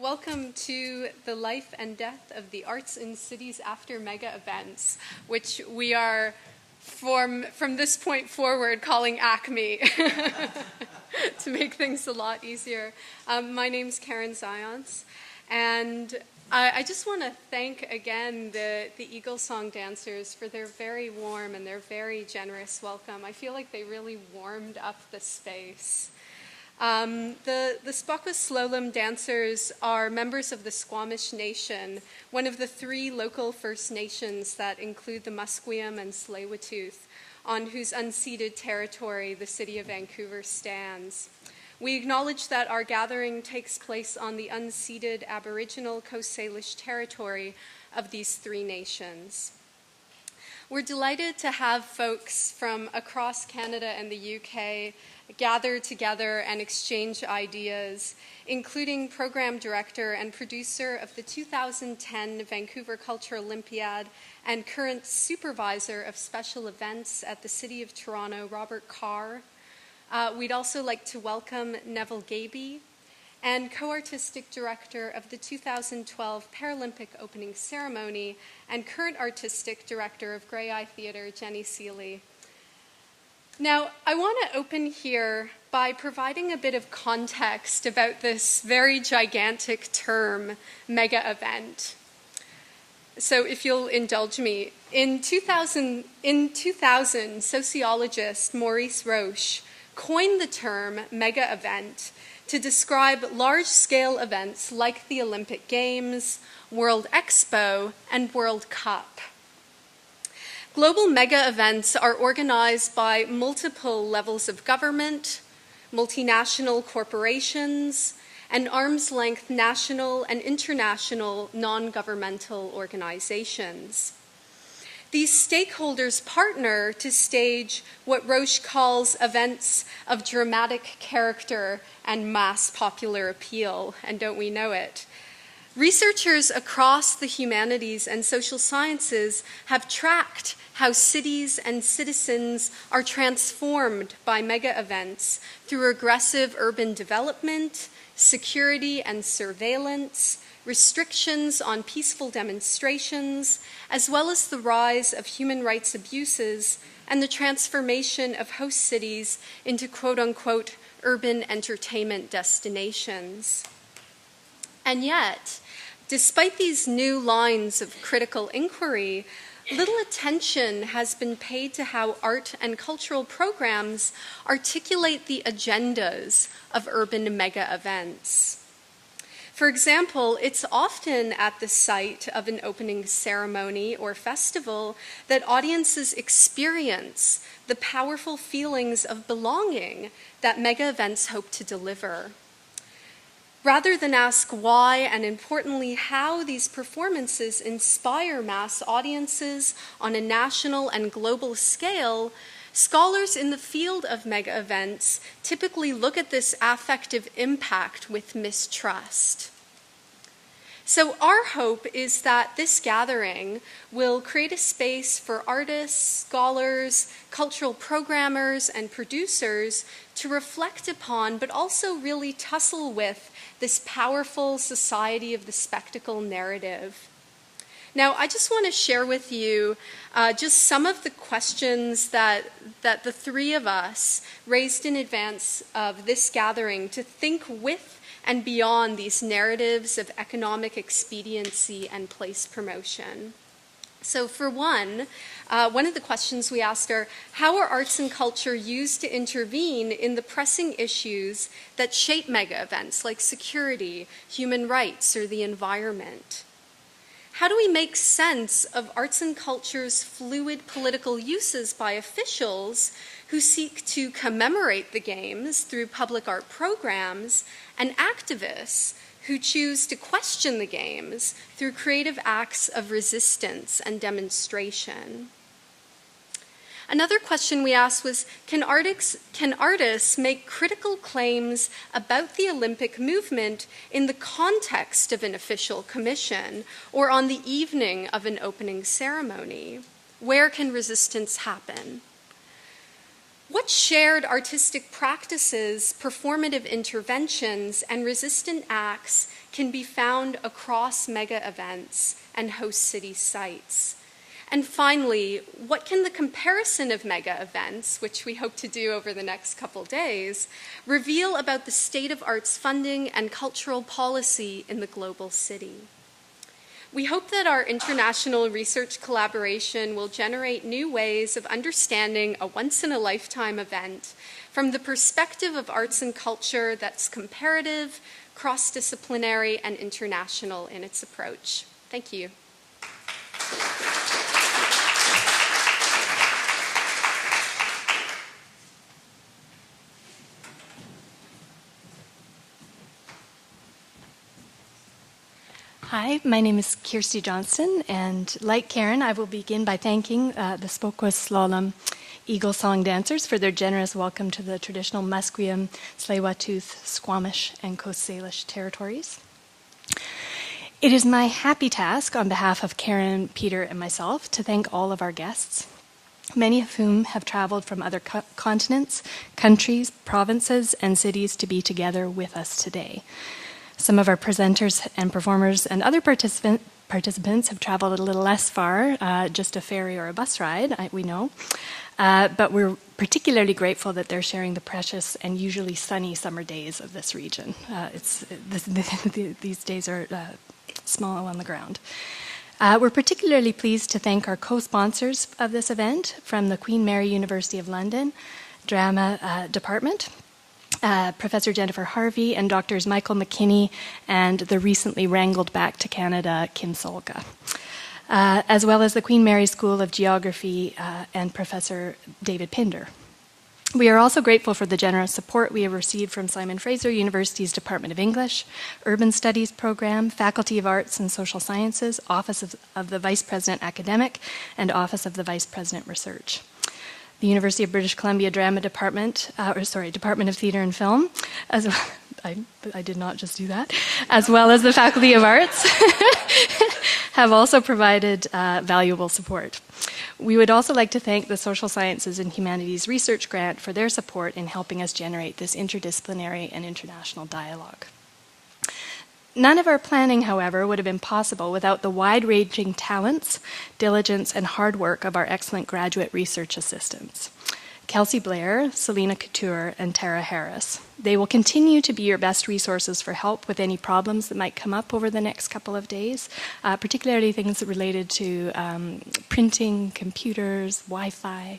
Welcome to the life and death of the arts in cities after mega events, which we are, from this point forward, calling ACME to make things a lot easier. My name's Karen Zions, and I just want to thank again the Eagle Song dancers for their very warm and their very generous welcome. I feel like they really warmed up the space. The Tsiolkas slalom dancers are members of the Squamish Nation, one of the 3 local First Nations that include the Musqueam and Tsleil-Waututh, on whose unceded territory the city of Vancouver stands. We acknowledge that our gathering takes place on the unceded Aboriginal Coast Salish territory of these 3 nations. We're delighted to have folks from across Canada and the UK gather together and exchange ideas, including program director and producer of the 2010 Vancouver Cultural Olympiad and current supervisor of special events at the City of Toronto, Robert Carr. We'd also like to welcome Neville Gaby, and co-artistic director of the 2012 Paralympic opening ceremony and current artistic director of Grey Eye Theatre, Jenny Seeley. Now, I want to open here by providing a bit of context about this very gigantic term, mega event. So if you'll indulge me, in 2000, sociologist Maurice Roche coined the term mega event to describe large-scale events like the Olympic Games, World Expo, and World Cup. Global mega events are organized by multiple levels of government, multinational corporations, and arm's-length national and international non-governmental organizations. These stakeholders partner to stage what Roche calls events of dramatic character and mass popular appeal, and don't we know it? Researchers across the humanities and social sciences have tracked how cities and citizens are transformed by mega events through aggressive urban development, security and surveillance, restrictions on peaceful demonstrations, as well as the rise of human rights abuses and the transformation of host cities into quote-unquote urban entertainment destinations. And yet, despite these new lines of critical inquiry, little attention has been paid to how art and cultural programs articulate the agendas of urban mega events. For example, it's often at the site of an opening ceremony or festival that audiences experience the powerful feelings of belonging that mega events hope to deliver. Rather than ask why and, importantly, how these performances inspire mass audiences on a national and global scale, scholars in the field of mega events typically look at this affective impact with mistrust. So our hope is that this gathering will create a space for artists, scholars, cultural programmers, and producers to reflect upon, but also really tussle with this powerful society of the spectacle narrative. Now, I just want to share with you just some of the questions that the 3 of us raised in advance of this gathering to think with and beyond these narratives of economic expediency and place promotion. So for one of the questions we asked are, how are arts and culture used to intervene in the pressing issues that shape mega events like security, human rights, or the environment? How do we make sense of arts and culture's fluid political uses by officials who seek to commemorate the Games through public art programs and activists who choose to question the Games through creative acts of resistance and demonstration? Another question we asked was, can artists make critical claims about the Olympic movement in the context of an official commission or on the evening of an opening ceremony? Where can resistance happen? What shared artistic practices, performative interventions, and resistant acts can be found across mega events and host city sites? And finally, what can the comparison of mega events, which we hope to do over the next couple days, reveal about the state of arts funding and cultural policy in the global city? We hope that our international research collaboration will generate new ways of understanding a once-in-a-lifetime event from the perspective of arts and culture that's comparative, cross-disciplinary, and international in its approach. Thank you. Hi, my name is Kirsten Johnson, and like Karen, I will begin by thanking the Spokwas Slalom Eagle Song dancers for their generous welcome to the traditional Musqueam, Tsleil-Waututh, Squamish, and Coast Salish territories. It is my happy task on behalf of Karen, Peter, and myself to thank all of our guests, many of whom have traveled from other continents, countries, provinces, and cities to be together with us today. Some of our presenters and performers and other participants have traveled a little less far, just a ferry or a bus ride, we know. But we're particularly grateful that they're sharing the precious and usually sunny summer days of this region. These days are small on the ground. We're particularly pleased to thank our co-sponsors of this event from the Queen Mary University of London Drama Department, Professor Jennifer Harvey and Doctors Michael McKinney and the recently wrangled back to Canada, Kim Tsiolkas, as well as the Queen Mary School of Geography and Professor David Pinder. We are also grateful for the generous support we have received from Simon Fraser University's Department of English, Urban Studies Program, Faculty of Arts and Social Sciences, Office of the Vice President Academic, and Office of the Vice President Research. The University of British Columbia Drama Department, Department of Theatre and Film, as well, I did not just do that, as well as the Faculty of Arts, have also provided valuable support. We would also like to thank the Social Sciences and Humanities Research Grant for their support in helping us generate this interdisciplinary and international dialogue. None of our planning, however, would have been possible without the wide-ranging talents, diligence, and hard work of our excellent graduate research assistants, Kelsey Blair, Selena Couture, and Tara Harris. They will continue to be your best resources for help with any problems that might come up over the next couple of days, particularly things related to printing, computers, Wi-Fi.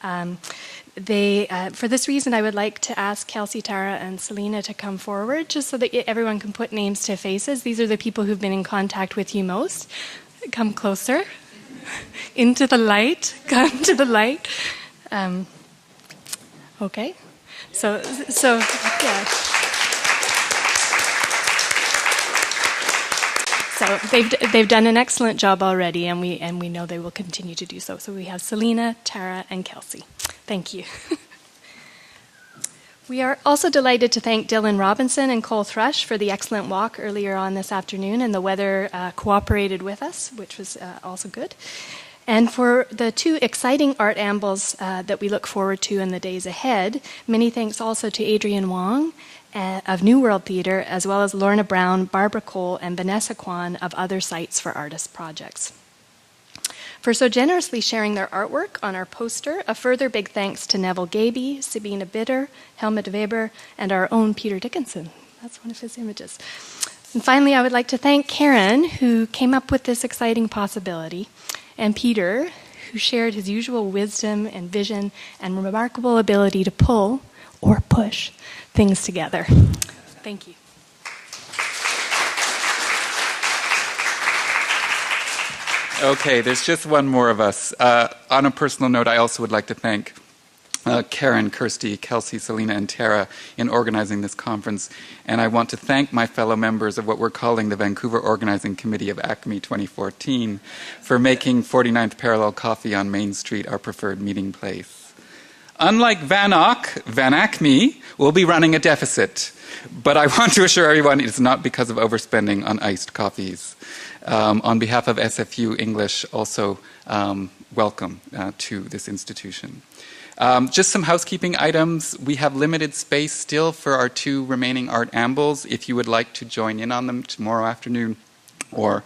For this reason, I would like to ask Kelsey, Tara, and Selena to come forward, just so that everyone can put names to faces. These are the people who've been in contact with you most. Come closer. Into the light. Come to the light. Okay. So yeah. So they've done an excellent job already, and we know they will continue to do so. So we have Selena, Tara, and Kelsey. Thank you. We are also delighted to thank Dylan Robinson and Cole Thrush for the excellent walk earlier on this afternoon, and the weather cooperated with us, which was also good. And for the two exciting art ambles that we look forward to in the days ahead, many thanks also to Adrian Wong of New World Theatre, as well as Lorna Brown, Barbara Cole, and Vanessa Kwan of Other Sites for Artists projects. For so generously sharing their artwork on our poster, a further big thanks to Neville Gaby, Sabina Bitter, Helmut Weber, and our own Peter Dickinson. That's one of his images. And finally, I would like to thank Karen, who came up with this exciting possibility, and Peter, who shared his usual wisdom and vision and remarkable ability to pull, or push, things together. Thank you. Okay, there's just one more of us. On a personal note, I also would like to thank Karen, Kirsty, Kelsey, Selena, and Tara in organizing this conference. And I want to thank my fellow members of what we're calling the Vancouver Organizing Committee of ACME 2014 for making 49th Parallel Coffee on Main Street our preferred meeting place. Unlike Van ACME will be running a deficit. But I want to assure everyone it's not because of overspending on iced coffees. On behalf of SFU English, also welcome to this institution. Just some housekeeping items. We have limited space still for our 2 remaining art ambles. If you would like to join in on them tomorrow afternoon or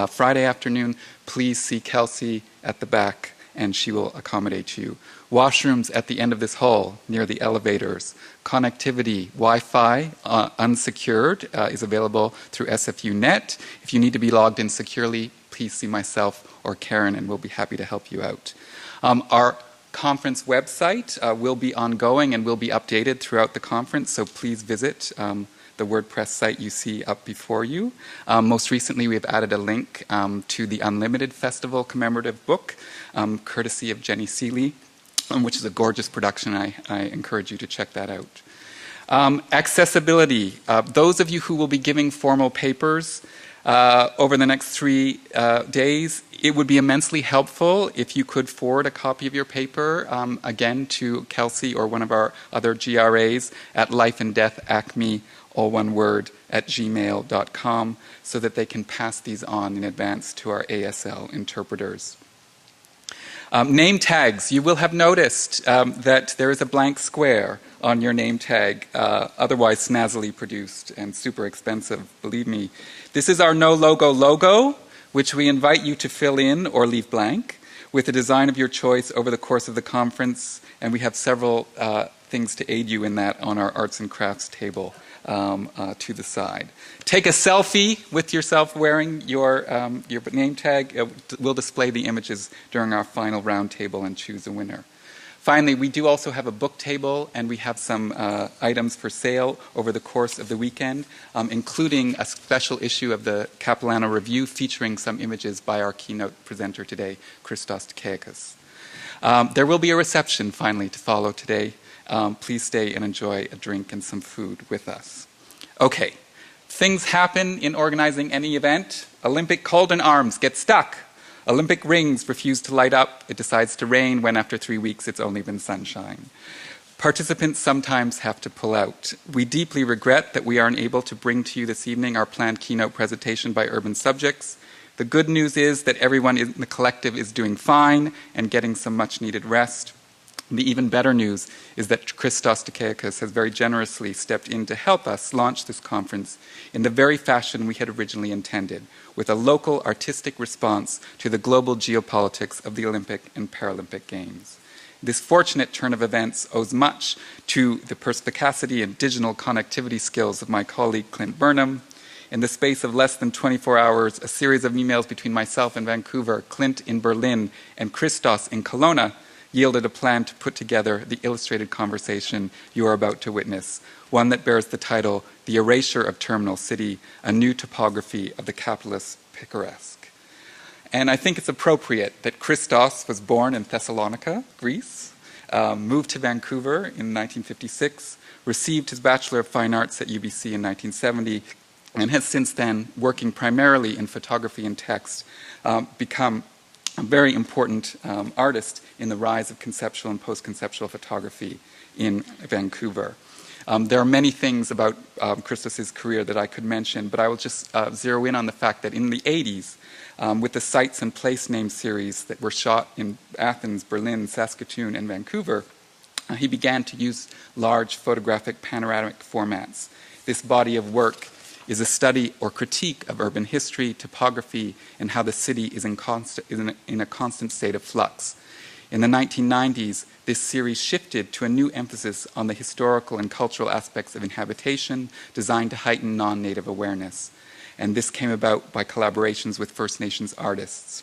Friday afternoon, please see Kelsey at the back and she will accommodate you. Washrooms at the end of this hall near the elevators. Connectivity, Wi-Fi, unsecured, is available through SFU Net. If you need to be logged in securely, please see myself or Karen and we'll be happy to help you out. Our conference website will be ongoing and will be updated throughout the conference, so please visit the WordPress site you see up before you. Most recently, we have added a link to the Unlimited Festival commemorative book, courtesy of Jenny Seeley, which is a gorgeous production. I encourage you to check that out. Accessibility. Those of you who will be giving formal papers over the next 3 days, it would be immensely helpful if you could forward a copy of your paper, again, to Kelsey or one of our other GRAs at lifeanddeathacme, all one word, at gmail.com, so that they can pass these on in advance to our ASL interpreters. Name tags. You will have noticed that there is a blank square on your name tag, otherwise snazzily produced and super expensive, believe me. This is our no logo logo, which we invite you to fill in or leave blank with a design of your choice over the course of the conference, and we have several things to aid you in that on our arts and crafts table to the side. Take a selfie with yourself wearing your name tag. We'll display the images during our final round table and choose a winner. Finally, we do also have a book table, and we have some items for sale over the course of the weekend, including a special issue of the Capilano Review featuring some images by our keynote presenter today, Christos Tsiolkas. There will be a reception, finally, to follow today. Please stay and enjoy a drink and some food with us. Okay, things happen in organizing any event. Olympic cauldron arms get stuck. Olympic rings refuse to light up. It decides to rain when after 3 weeks it's only been sunshine. Participants sometimes have to pull out. We deeply regret that we aren't able to bring to you this evening our planned keynote presentation by urban subjects. The good news is that everyone in the collective is doing fine and getting some much needed rest. The even better news is that Christos Tsiolkas has very generously stepped in to help us launch this conference in the very fashion we had originally intended, with a local artistic response to the global geopolitics of the Olympic and Paralympic Games. This fortunate turn of events owes much to the perspicacity and digital connectivity skills of my colleague Clint Burnham. In the space of less than 24 hours, a series of emails between myself in Vancouver, Clint in Berlin, and Christos in Kelowna yielded a plan to put together the illustrated conversation you are about to witness, one that bears the title, The Erasure of Terminal City, a New Topography of the Capitalist Picaresque. And I think it's appropriate that Christos was born in Thessalonica, Greece, moved to Vancouver in 1956, received his Bachelor of Fine Arts at UBC in 1970, and has since then, working primarily in photography and text, become a very important artist in the rise of conceptual and post-conceptual photography in Vancouver. There are many things about Christos's career that I could mention, but I will just zero in on the fact that in the 80s, with the Sites and Place Name series that were shot in Athens, Berlin, Saskatoon, and Vancouver, he began to use large photographic panoramic formats. This body of work is a study or critique of urban history, topography, and how the city is in a constant state of flux. In the 1990s, this series shifted to a new emphasis on the historical and cultural aspects of inhabitation, designed to heighten non-native awareness. And this came about by collaborations with First Nations artists.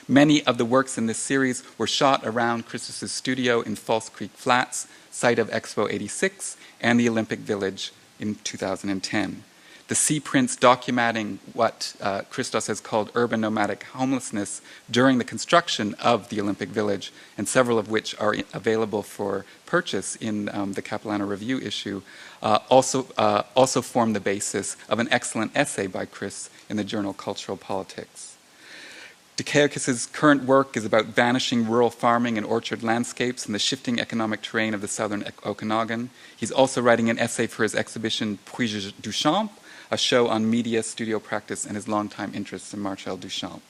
Many of the works in this series were shot around Christos's studio in False Creek Flats, site of Expo 86, and the Olympic Village in 2010. The sea prints documenting what Christos has called urban nomadic homelessness during the construction of the Olympic Village, and several of which are available for purchase in the Capilano Review issue, also form the basis of an excellent essay by Chris in the journal Cultural Politics. Tsiolkas' current work is about vanishing rural farming and orchard landscapes and the shifting economic terrain of the southern Okanagan. He's also writing an essay for his exhibition Puits Duchamp, a show on media, studio practice, and his longtime interests in Marcel Duchamp.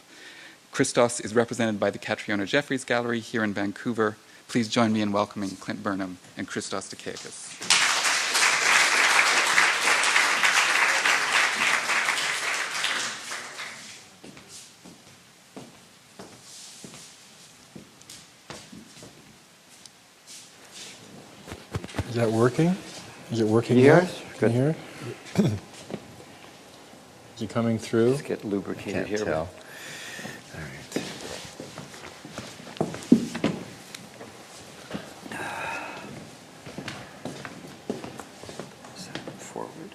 Christos is represented by the Catriona Jeffries Gallery here in Vancouver. Please join me in welcoming Clint Burnham and Christos Tsiolkas. Is that working? Is it working Yes, now? good. Can you hear it? Is it coming through? Let's get lubricated Can't here. tell. All right. Is that forward?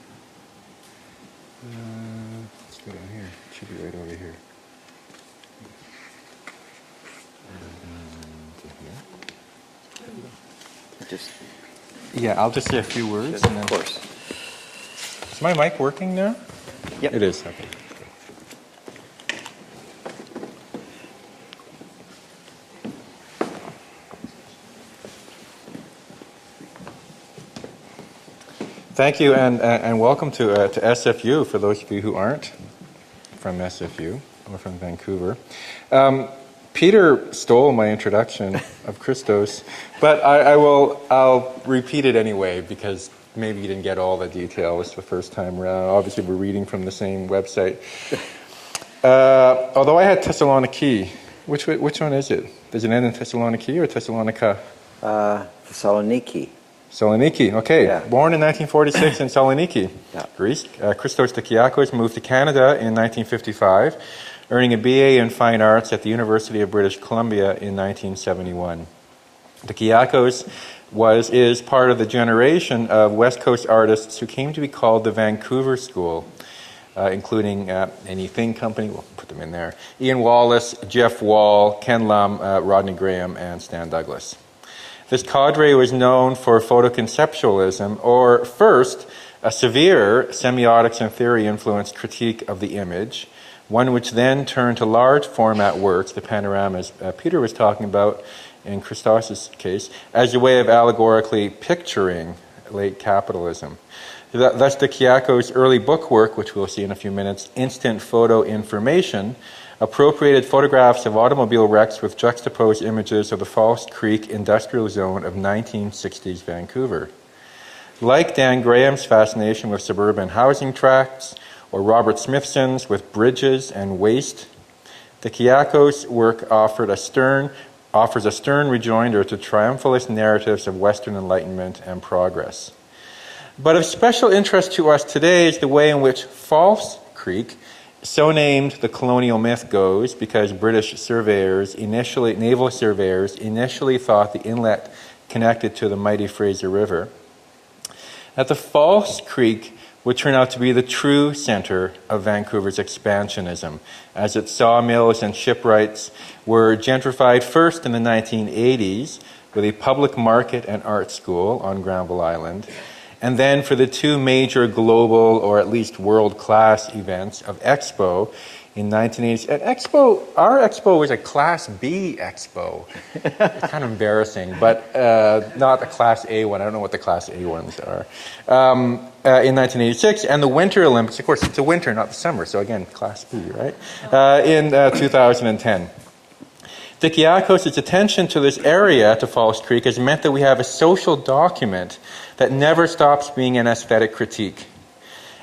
Let's go down here. It should be right over here. Just Yeah, I'll just say a few words. And then... of course. Is my mic working now? Yep. It is. Okay. Thank you, and welcome to SFU, for those of you who aren't from SFU or from Vancouver. Peter stole my introduction of Christos, but I'll repeat it anyway, because maybe you didn't get all the details the first time around. Obviously, we're reading from the same website. Although I had Thessaloniki, which one is it? Does it end in Thessaloniki or Thessalonica? Thessaloniki. Saloniki, okay. Yeah. Born in 1946 in Saloniki, Yeah. Greece. Christos Tsiolkas moved to Canada in 1955, earning a BA in Fine Arts at the University of British Columbia in 1971. Tsiolkas is part of the generation of West Coast artists who came to be called the Vancouver School, including Anything Company, we'll put them in there, Ian Wallace, Jeff Wall, Ken Lum, Rodney Graham, and Stan Douglas. This cadre was known for photoconceptualism, or first, a severe semiotics and theory influenced critique of the image, one which then turned to large format works, the panoramas Peter was talking about in Christos' case, as a way of allegorically picturing late capitalism. Thus, the Tsiolkas' early book work, which we'll see in a few minutes, Instant Photo Information, appropriated photographs of automobile wrecks with juxtaposed images of the False Creek industrial zone of 1960s Vancouver. Like Dan Graham's fascination with suburban housing tracts, or Robert Smithson's with bridges and waste, the Tsiolkas' work offers a stern rejoinder to triumphalist narratives of Western Enlightenment and progress. But of special interest to us today is the way in which False Creek, so named the colonial myth goes because British naval surveyors initially thought the inlet connected to the mighty Fraser River, that the False Creek would turn out to be the true center of Vancouver's expansionism, as its sawmills and shipwrights were gentrified first in the 1980s with a public market and art school on Granville Island, and then for the two major global, or at least world-class events of Expo in 1980s. And our Expo was a Class B Expo. It's kind of embarrassing, but not a Class A one. I don't know what the Class A ones are. In 1986, and the Winter Olympics, of course, it's the winter, not the summer, so again, Class B, right? In 2010. The Tsiolkas' attention to this area, to False Creek, has meant that we have a social document that never stops being an aesthetic critique.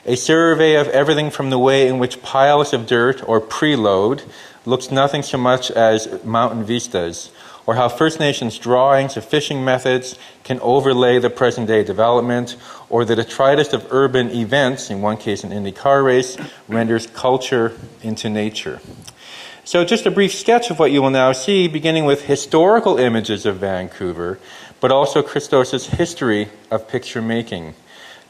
A survey of everything from the way in which piles of dirt or preload looks nothing so much as mountain vistas, or how First Nations drawings of fishing methods can overlay the present-day development, or the detritus of urban events, in one case an Indy car race, renders culture into nature. So just a brief sketch of what you will now see, beginning with historical images of Vancouver, but also Christos' history of picture making,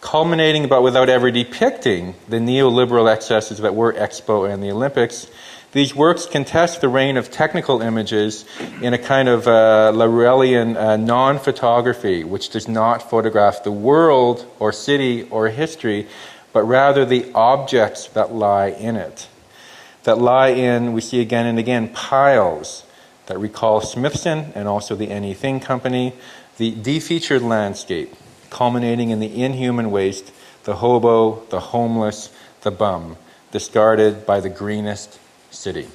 culminating but without ever depicting the neoliberal excesses that were Expo and the Olympics. These works contest the reign of technical images in a kind of Laurelian non-photography, which does not photograph the world or city or history, but rather the objects that lie in it. That lie in, we see again and again, piles that recall Smithson and also the Anything Company, the defeatured landscape, culminating in the inhuman waste, the hobo, the homeless, the bum, discarded by the greenest city.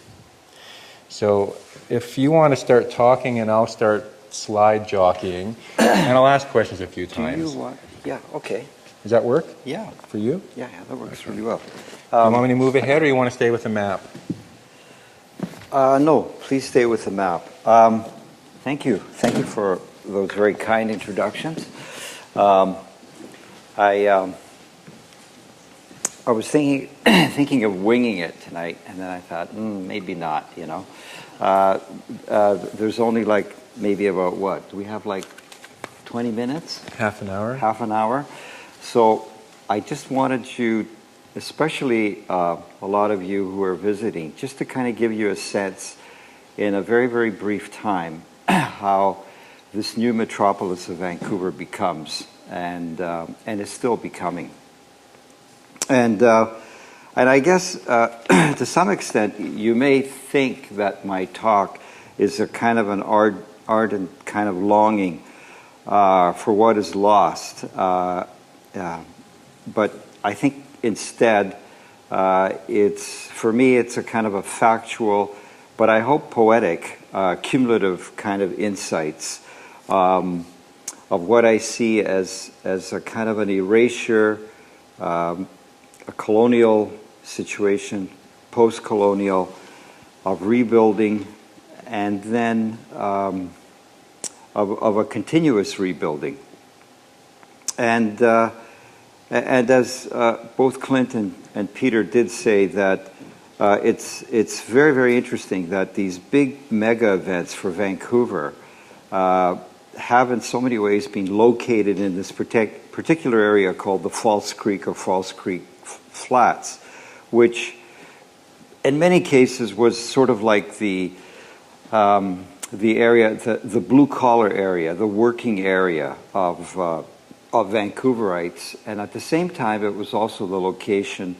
So if you want to start talking and I'll start slide jockeying, and I'll ask questions a few Do times. you want? Yeah. Okay. Does that work Yeah. for you? Yeah. That works really well. You want me to move ahead, or you want to stay with the map? No, please stay with the map. Thank you. Thank you for those very kind introductions. I was thinking of winging it tonight, and then I thought, maybe not. You know, there's only like maybe about what? Do we have like 20 minutes? Half an hour. Half an hour. So I just wanted you, especially a lot of you who are visiting, just to kind of give you a sense in a very, very brief time how this new metropolis of Vancouver becomes and is still becoming. And I guess to some extent you may think that my talk is a kind of an ardent kind of longing for what is lost. But I think instead for me it's a kind of a factual, but I hope poetic, cumulative kind of insights of what I see as a kind of an erasure, a colonial situation, post-colonial, of rebuilding, and then of a continuous rebuilding. And as both Clint and Peter did say, that it's very, very interesting that these big mega events for Vancouver have in so many ways been located in this particular area called the False Creek or False Creek Flats, which in many cases was sort of like the area, the blue collar area, the working area of Vancouverites, and at the same time it was also the location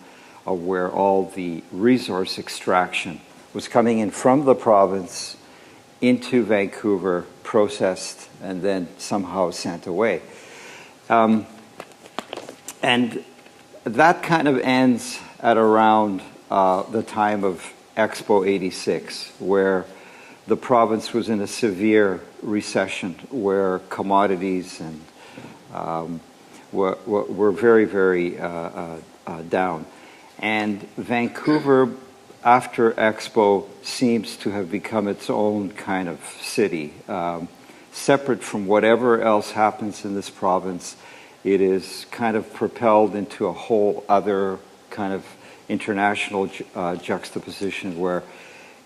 of where all the resource extraction was coming in from the province into Vancouver, processed, and then somehow sent away. And that kind of ends at around the time of Expo 86, where the province was in a severe recession, where commodities and were very, very down. And Vancouver, after Expo, seems to have become its own kind of city, separate from whatever else happens in this province. It is kind of propelled into a whole other kind of international juxtaposition where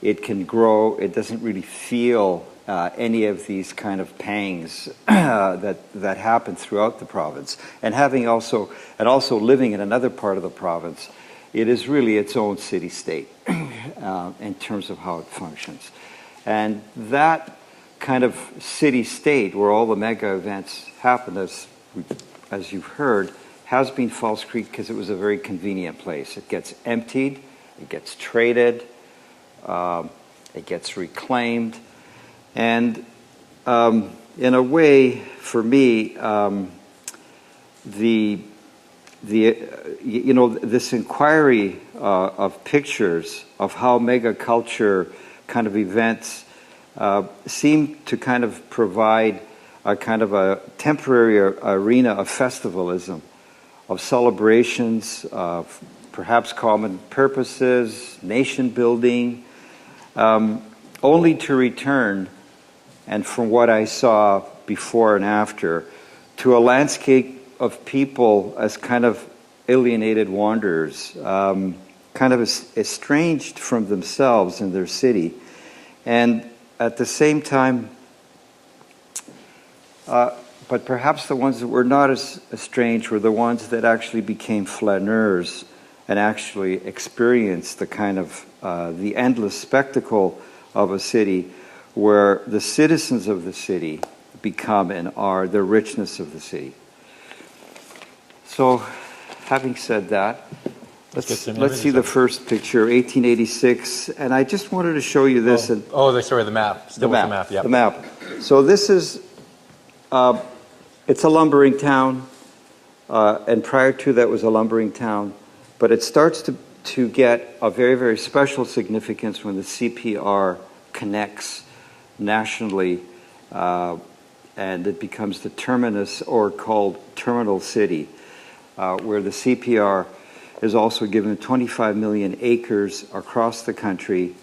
it can grow. It doesn't really feel any of these kind of pangs that happen throughout the province. And also living in another part of the province, it is really its own city-state in terms of how it functions. And that kind of city-state where all the mega events happen, as you've heard, has been False Creek because it was a very convenient place. It gets emptied, it gets traded, it gets reclaimed, and in a way, for me, this inquiry of pictures of how mega culture kind of events seem to kind of provide a kind of a temporary arena of festivalism, of celebrations, of perhaps common purposes, nation building, only to return, and from what I saw before and after, to a landscape of people as kind of alienated wanderers, kind of estranged from themselves and their city. And at the same time, but perhaps the ones that were not as estranged were the ones that actually became flaneurs and actually experienced the kind of the endless spectacle of a city where the citizens of the city become and are the richness of the city. So, having said that, let's see the first picture, 1886, and I just wanted to show you this. The map. Still with the map, yeah. The map. So this is, it's a lumbering town, and prior to that was a lumbering town, but it starts to get a very, very special significance when the CPR connects nationally and it becomes the terminus, or called Terminal City, where the CPR is also given 25 million acres across the country,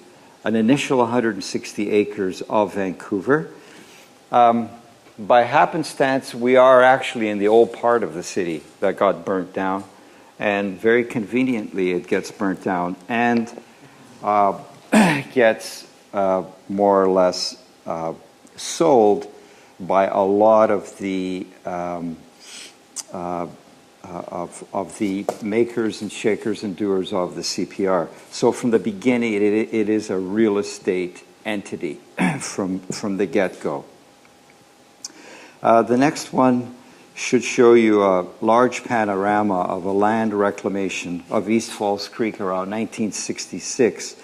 an initial 160 acres of Vancouver. By happenstance, we are actually in the old part of the city that got burnt down, and very conveniently it gets burnt down and gets more or less sold by a lot of the makers and shakers and doers of the CPR. So from the beginning, it is a real estate entity from the get-go. The next one should show you a large panorama of a land reclamation of East Falls Creek around 1966.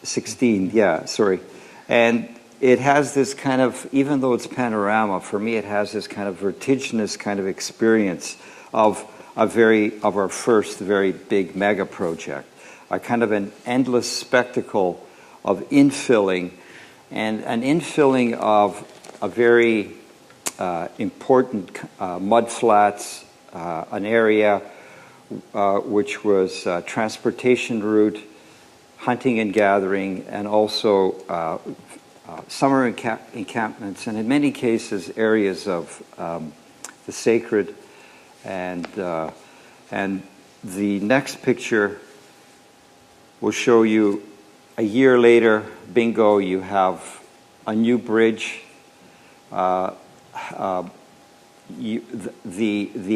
16, yeah, sorry. And it has this kind of, even though it's panorama, for me it has this kind of vertiginous kind of experience of our first very big mega project. A kind of an endless spectacle of infilling, and an infilling of a very important mud flats, an area which was transportation route, hunting and gathering, and also summer encampments, and in many cases areas of the sacred. And the next picture will show you a year later, bingo, you have a new bridge. The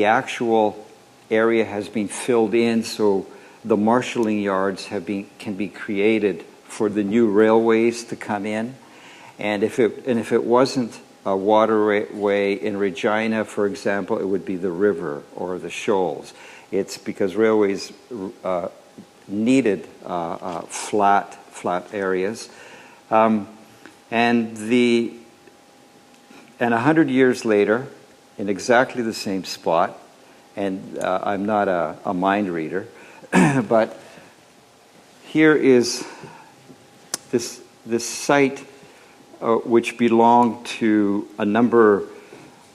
actual area has been filled in, so the marshalling yards can be created for the new railways to come in. And if it wasn't a waterway in Regina, for example, it would be the river or the shoals. It's because railways needed flat areas, and 100 years later, in exactly the same spot, and I'm not a mind reader, but here is this site which belonged to a number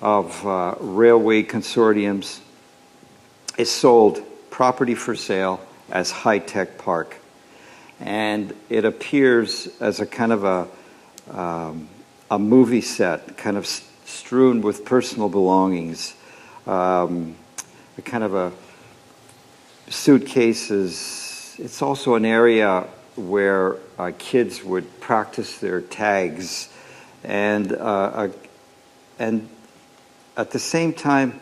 of railway consortiums, is sold, property for sale, as High-Tech Park. And it appears as a kind of a movie set, kind of strewn with personal belongings, a kind of a suitcases. It's also an area where kids would practice their tags, and at the same time,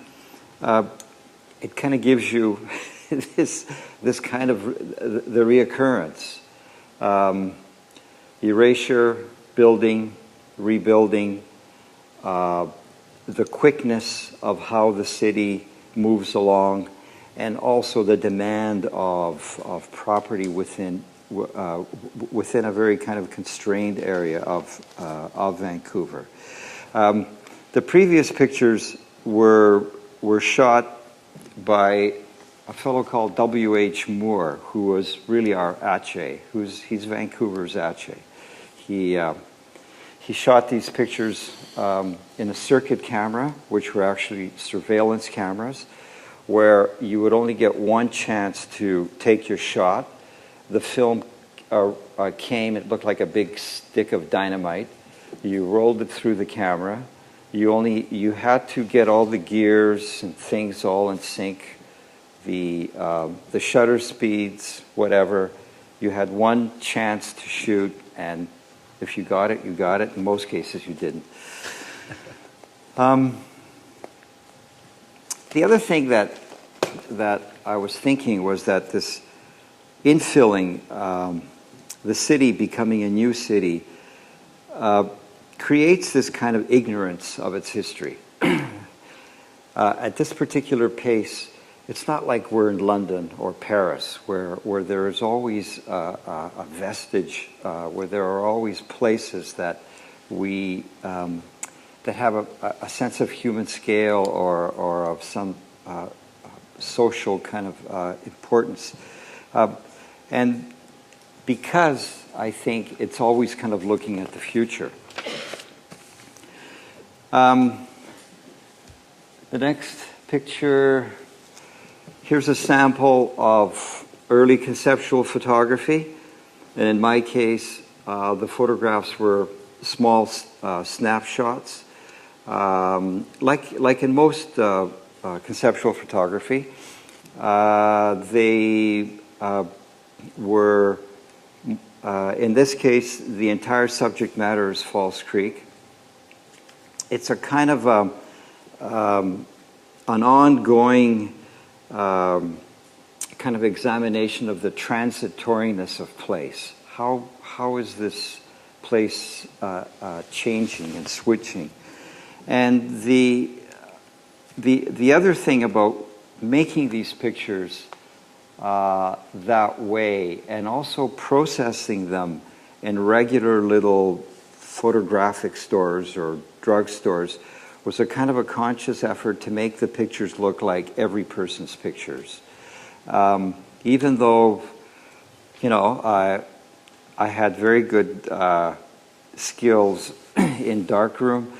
it kind of gives you this kind of the reoccurrence, erasure, building, rebuilding, the quickness of how the city moves along, and also the demand of property within a very kind of constrained area of Vancouver. The previous pictures were shot by a fellow called W.H. Moore, who was really our Ache. He's Vancouver's Ache. He shot these pictures in a circuit camera, which were actually surveillance cameras, where you would only get one chance to take your shot. The film came, it looked like a big stick of dynamite. You rolled it through the camera. You had to get all the gears and things all in sync, the shutter speeds, whatever. You had one chance to shoot, and if you got it, you got it. In most cases, you didn't. The other thing that I was thinking was that this infilling, the city becoming a new city, creates this kind of ignorance of its history. At this particular pace, it's not like we're in London or Paris, where there is always a vestige, where there are always places that we that have a sense of human scale or of some social kind of importance. And because I think it's always kind of looking at the future. The next picture, here's a sample of early conceptual photography. And in my case, the photographs were small snapshots. Like in most conceptual photography, they were, in this case, the entire subject matter is False Creek. It's a kind of an ongoing kind of examination of the transitoriness of place. How is this place changing and switching? And the other thing about making these pictures that way and also processing them in regular little photographic stores or drugstores was a kind of a conscious effort to make the pictures look like every person's pictures. Even though, you know, I had very good skills in darkroom,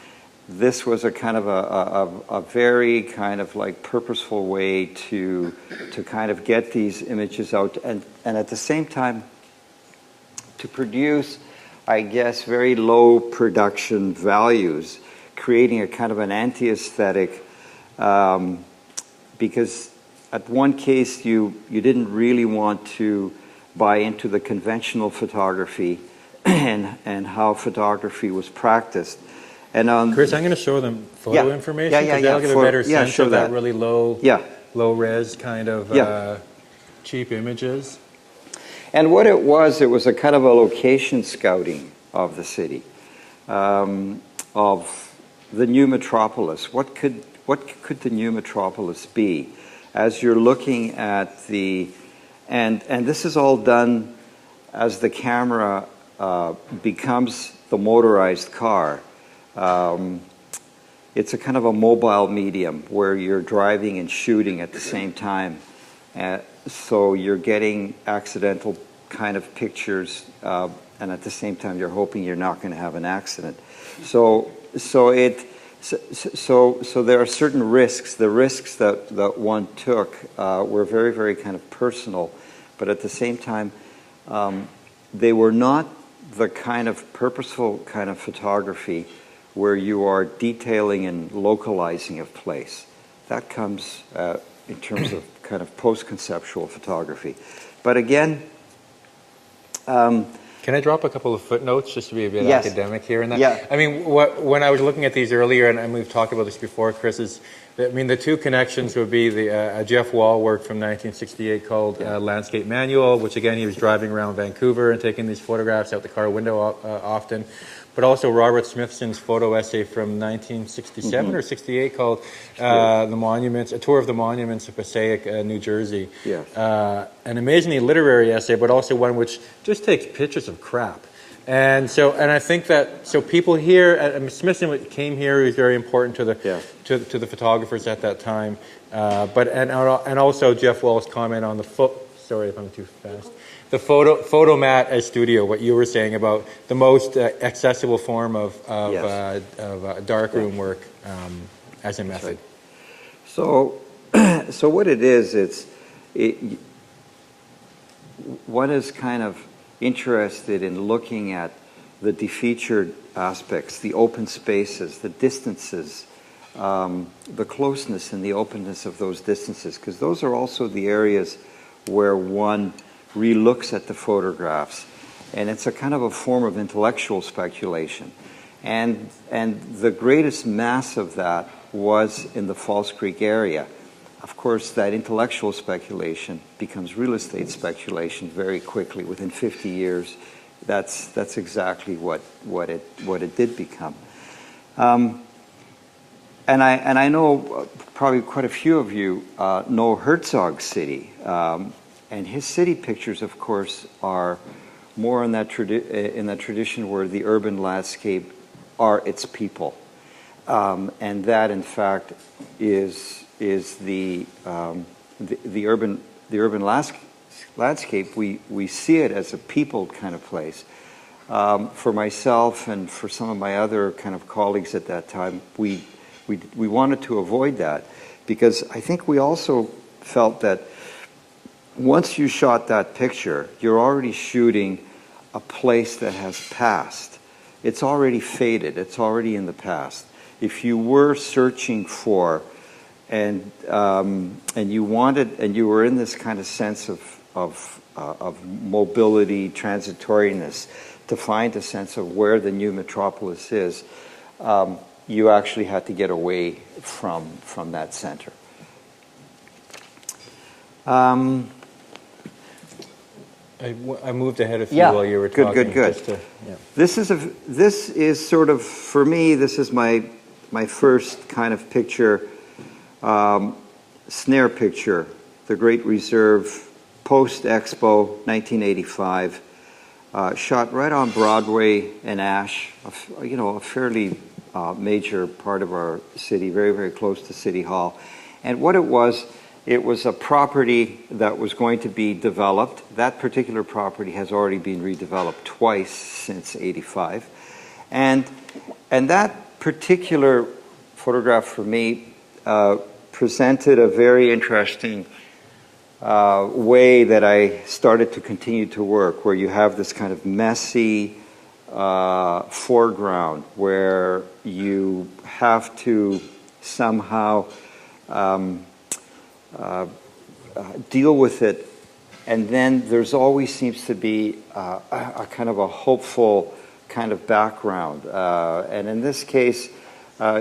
this was a kind of a very kind of like purposeful way to kind of get these images out and at the same time to produce, I guess, very low production values, creating a kind of an anti-aesthetic, because at one case you didn't really want to buy into the conventional photography and how photography was practiced. And Chris, I'm going to show them photo information because they'll get a better sense of that really low res kind of cheap images. And what it was a kind of a location scouting of the city, of the new metropolis. What could the new metropolis be? As you're looking at the, and this is all done as the camera becomes the motorized car. It's a kind of a mobile medium where you're driving and shooting at the same time. So you're getting accidental kind of pictures, and at the same time you're hoping you're not going to have an accident. So there are certain risks. The risks that one took were very, very kind of personal, but at the same time they were not the kind of purposeful kind of photography where you are detailing and localizing a place. That comes in terms of kind of post-conceptual photography. But again... Can I drop a couple of footnotes just to be a bit academic here? And that? I mean, when I was looking at these earlier, and we've talked about this before, Chris, the two connections would be the Jeff Wall work from 1968 called Landscape Manual, which again, he was driving around Vancouver and taking these photographs out the car window often. But also Robert Smithson's photo essay from 1967 or 68 called The Monuments, a tour of the monuments of Passaic, New Jersey. Yes. An amazingly literary essay, but also one which just takes pictures of crap. And I think that people here, Smithson came here. He was very important to the photographers at that time. And also Jeff Wall's comment on the sorry if I'm too fast. The photomat as studio, what you were saying about the most accessible form of darkroom work as a method. So what it is, one is kind of interested in looking at the defeatured aspects, the open spaces, the distances, the closeness and the openness of those distances, because those are also the areas where one re-looks at the photographs, and it's a kind of a form of intellectual speculation, and the greatest mass of that was in the False Creek area. Of course, that intellectual speculation becomes real estate speculation very quickly. Within 50 years, that's exactly what it did become. And I know probably quite a few of you know Herzog's city. And his city pictures, of course, are more in that tradition where the urban landscape are its people, and that, in fact, is the urban landscape. We see it as a people kind of place. For myself and for some of my other kind of colleagues at that time, we wanted to avoid that, because I think we also felt that once you shot that picture, you're already shooting a place that has passed. It's already faded. It's already in the past. If you were searching for and you wanted, and you were in this kind of sense of mobility, transitoriness, to find a sense of where the new metropolis is, you actually had to get away from that center. I moved ahead a few while you were talking. Good. This is sort of, for me, this is my first kind of picture, snare picture, the Great Reserve, post-Expo, 1985, shot right on Broadway and Ash, a fairly major part of our city, very, very close to City Hall. And what it was a property that was going to be developed. That particular property has already been redeveloped twice since '85. And that particular photograph for me presented a very interesting way that I started to continue to work, where you have this kind of messy foreground where you have to somehow deal with it, and then there's always seems to be a kind of a hopeful kind of background, and in this case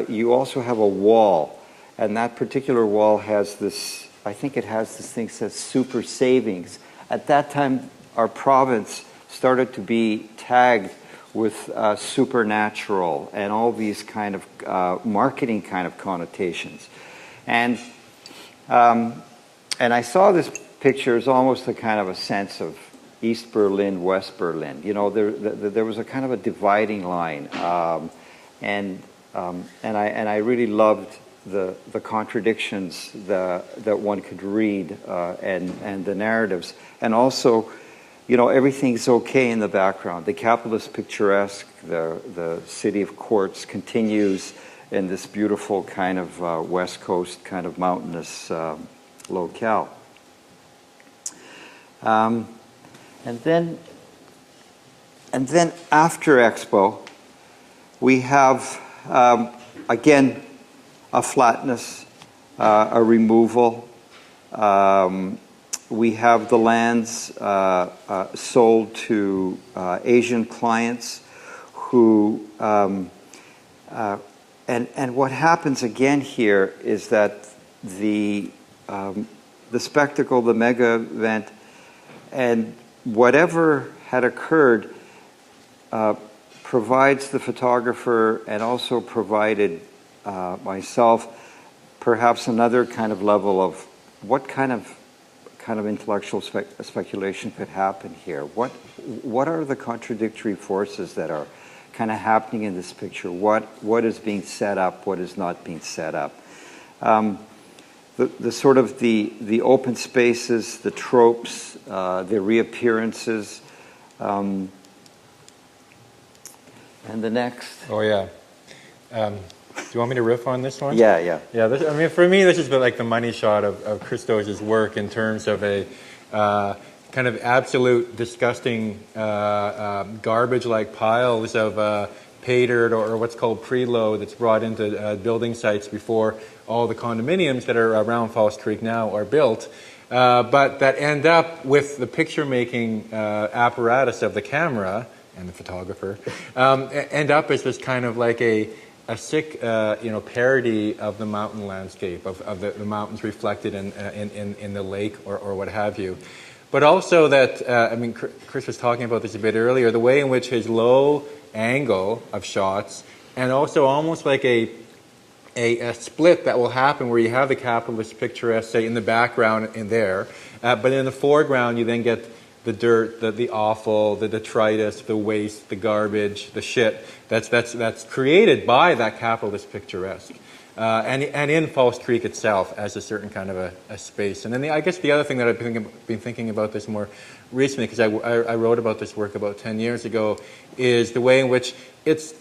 you also have a wall, and that particular wall has this, I think it has this thing that says super savings. At that time our province started to be tagged with supernatural and all these kind of marketing kind of connotations, and I saw this picture as almost a kind of a sense of East Berlin, West Berlin. There was a kind of a dividing line, and I really loved the contradictions that one could read, and the narratives, and also, everything's okay in the background. The capitalist picturesque, the city of quartz continues in this beautiful kind of West Coast kind of mountainous locale. And then after Expo, we have again a flatness, a removal. We have the lands sold to Asian clients who. And what happens again here is that the spectacle, the mega event, and whatever had occurred provides the photographer, and also provided myself, perhaps another kind of level of what kind of intellectual speculation could happen here. What are the contradictory forces that are kind of happening in this picture? What is being set up? What is not being set up? The sort of the open spaces, the tropes, the reappearances, and the next. Oh yeah. Do you want me to riff on this one? Yeah. Yeah. For me, this is like the money shot of Christos' work in terms of a kind of absolute disgusting garbage-like piles of pay dirt, or what's called preload, that's brought into building sites before all the condominiums that are around Falls Creek now are built, but that end up with the picture-making apparatus of the camera and the photographer, end up as this kind of like a sick parody of the mountain landscape, of the mountains reflected in the lake or what have you. But also that, Chris was talking about this a bit earlier, the way in which his low angle of shots, and also almost like a split that will happen where you have the capitalist picturesque, say, in the background in there, but in the foreground you then get the dirt, the offal, the detritus, the waste, the garbage, the shit that's created by that capitalist picturesque. and in Falls Creek itself as a certain kind of a space. And then I guess the other thing that I've been thinking about this more recently, because I wrote about this work about 10 years ago, is the way in which it's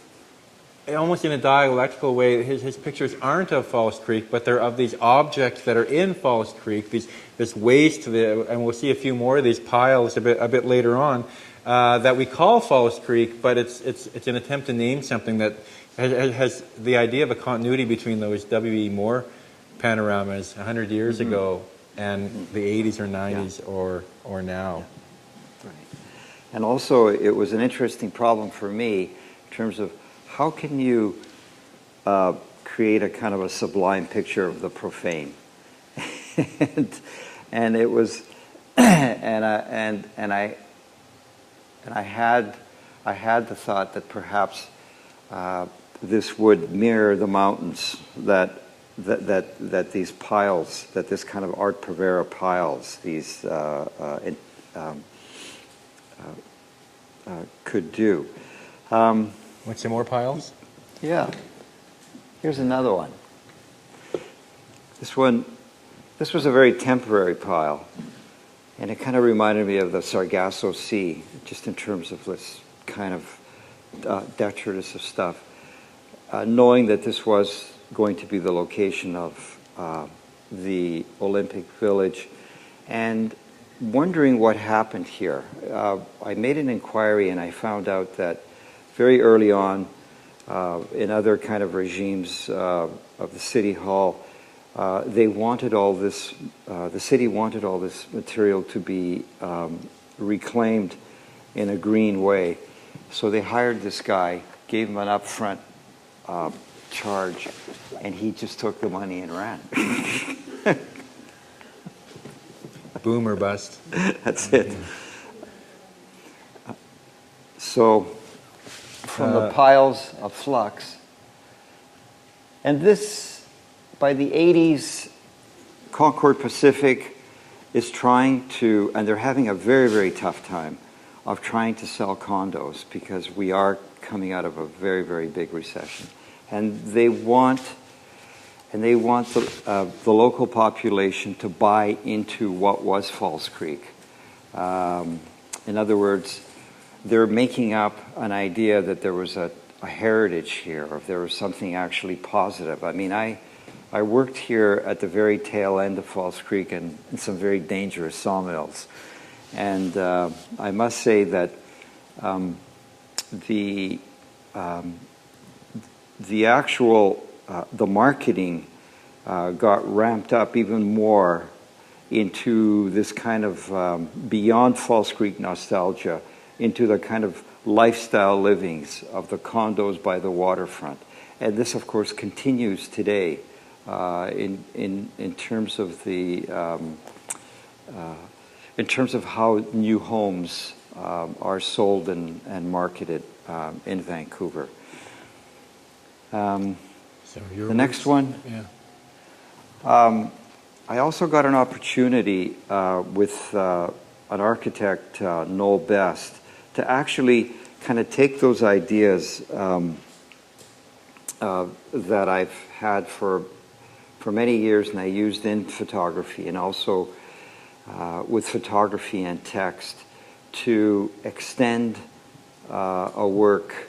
almost in a dialectical way. His pictures aren't of Falls Creek, but they're of these objects that are in Falls Creek, this waste, and we'll see a few more of these piles a bit later on, that we call Falls Creek, but it's an attempt to name something that has the idea of a continuity between those W.E. Moore panoramas 100 years ago and the 80s or 90s or now. Right. And also, it was an interesting problem for me in terms of how can you create a kind of a sublime picture of the profane, and it was, and I had the thought that perhaps this would mirror the mountains that these piles, that this kind of Art Provera piles, these could do. Want some more piles? Yeah. Here's another one. This was a very temporary pile, and it kind of reminded me of the Sargasso Sea, just in terms of this kind of detritus of stuff. Knowing that this was going to be the location of the Olympic Village, and wondering what happened here. I made an inquiry, and I found out that very early on, in other kind of regimes of the City Hall, they wanted all this, the city wanted all this material to be reclaimed in a green way. So they hired this guy, gave him an upfront charge, and he just took the money and ran. Boom or bust. That's it. So, from the piles of flux, and this, by the 80s, Concord Pacific is trying to, and they're having a very, very tough time of trying to sell condos because we are coming out of a very, very big recession. And they want the local population to buy into what was Falls Creek. In other words, they're making up an idea that there was a heritage here, or if there was something actually positive. I mean, I worked here at the very tail end of Falls Creek in some very dangerous sawmills. And I must say that the actual, the marketing got ramped up even more into this kind of beyond Falls Creek nostalgia, into the kind of lifestyle livings of the condos by the waterfront. And this, of course, continues today in terms of the in terms of how new homes are sold and marketed in Vancouver. The next one. Yeah. I also got an opportunity with an architect, Noel Best, to actually kind of take those ideas that I've had for many years, and I used in photography and also with photography and text, to extend a work